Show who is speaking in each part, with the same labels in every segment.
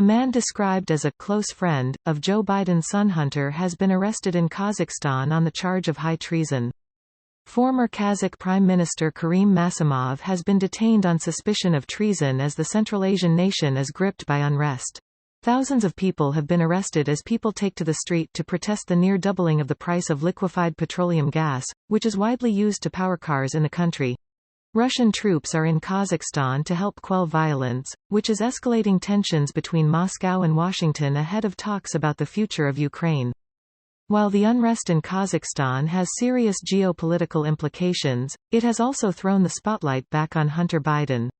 Speaker 1: man described as a close friend of Joe Biden's son Hunter has been arrested in Kazakhstan on the charge of high treason. Former Kazakh Prime Minister Karim Masimov has been detained on suspicion of treason as the Central Asian nation is gripped by unrest. Thousands of people have been arrested as people take to the street to protest the near doubling of the price of liquefied petroleum gas, which is widely used to power cars in the country. Russian troops are in Kazakhstan to help quell violence, which is escalating tensions between Moscow and Washington ahead of talks about the future of Ukraine. While the unrest in Kazakhstan has serious geopolitical implications, it has also thrown the spotlight back on Hunter Biden.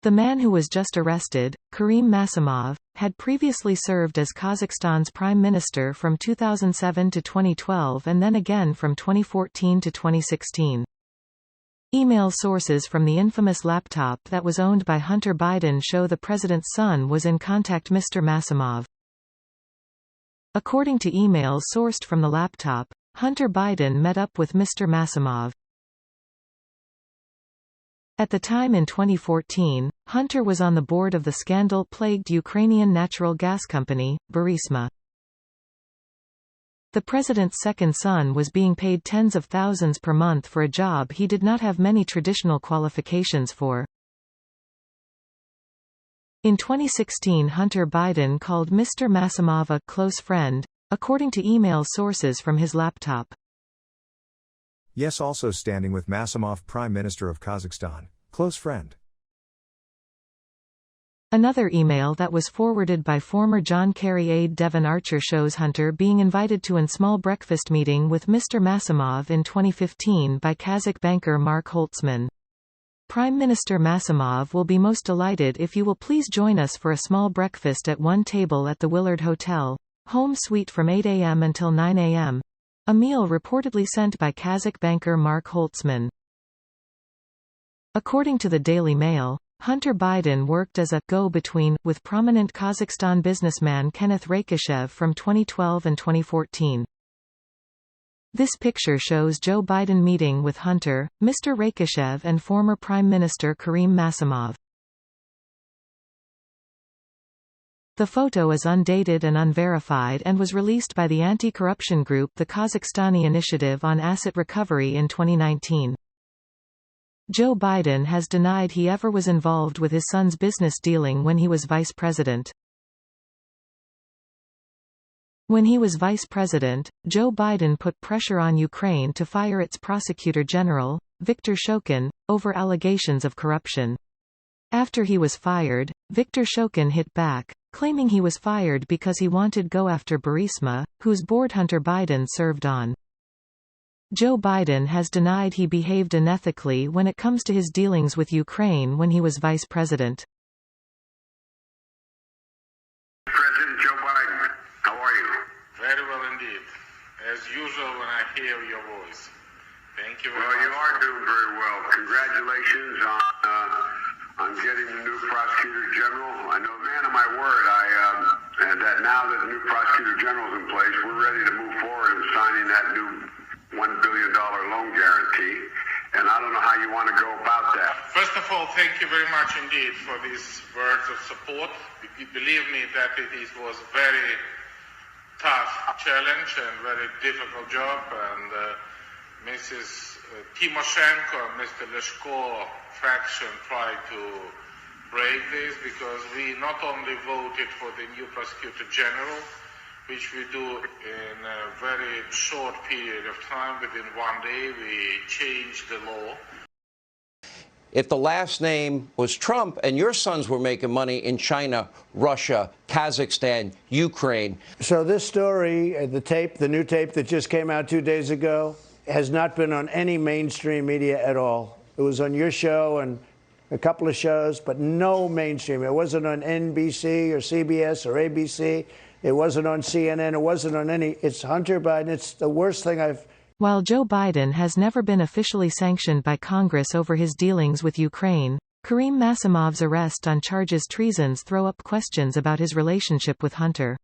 Speaker 1: The man who was just arrested, Karim Masimov, had previously served as Kazakhstan's prime minister from 2007 to 2012 and then again from 2014 to 2016. Email sources from the infamous laptop that was owned by Hunter Biden show the president's son was in contact with Mr. Masimov. According to emails sourced from the laptop, Hunter Biden met up with Mr. Masimov. At the time in 2014, Hunter was on the board of the scandal-plagued Ukrainian natural gas company, Burisma. The president's second son was being paid tens of thousands per month for a job he did not have many traditional qualifications for. In 2016, Hunter Biden called Mr. Masimov a close friend, according to email sources from his laptop.
Speaker 2: Yes, also standing with Masimov, Prime Minister of Kazakhstan, close friend.
Speaker 1: Another email that was forwarded by former John Kerry aide Devon Archer shows Hunter being invited to a small breakfast meeting with Mr. Masimov in 2015 by Kazakh banker Mark Holtzman. Prime Minister Masimov will be most delighted if you will please join us for a small breakfast at one table at the Willard Hotel, home suite from 8 a.m. until 9 a.m. A meal reportedly sent by Kazakh banker Mark Holtzman. According to the Daily Mail, Hunter Biden worked as a go-between with prominent Kazakhstan businessman Kenneth Rakishev from 2012 and 2014. This picture shows Joe Biden meeting with Hunter, Mr. Rakishev and former Prime Minister Karim Masimov. The photo is undated and unverified and was released by the anti-corruption group the Kazakhstani Initiative on Asset Recovery in 2019. Joe Biden has denied he ever was involved with his son's business dealing when he was vice president. When he was vice president, Joe Biden put pressure on Ukraine to fire its prosecutor general, Viktor Shokin, over allegations of corruption. After he was fired, Viktor Shokin hit back, claiming he was fired because he wanted to go after Burisma, whose board Hunter Biden served on. Joe Biden has denied he behaved unethically when it comes to his dealings with Ukraine when he was vice president.
Speaker 3: President Joe Biden, how are you?
Speaker 4: Very well indeed. As usual when I hear your voice. Thank you very much.
Speaker 3: Well, you are doing very well. Congratulations on getting the new prosecutor general. I know, man of my word, and that now that the new prosecutor general is in place, we're ready to move forward in signing that new $1 billion loan guarantee. And I don't know how you want to go about that.
Speaker 4: First of all, thank you very much indeed for these words of support. Believe me that it was very tough challenge and very difficult job, and Mrs. Timoshenko and Mr. Leshko fraction tried to break this because we not only voted for the new prosecutor general, which we do in a very short period of time, within one day we changed the law.
Speaker 5: If the last name was Trump and your sons were making money in China, Russia, Kazakhstan, Ukraine.
Speaker 6: So this story, the new tape that just came out 2 days ago, has not been on any mainstream media at all. It was on your show and a couple of shows, but no mainstream. It wasn't on NBC or CBS or ABC. It wasn't on CNN. It wasn't on any. It's Hunter Biden. It's the worst thing I've.
Speaker 1: While Joe Biden has never been officially sanctioned by Congress over his dealings with Ukraine, Karim Masimov's arrest on charges treasons throw up questions about his relationship with Hunter.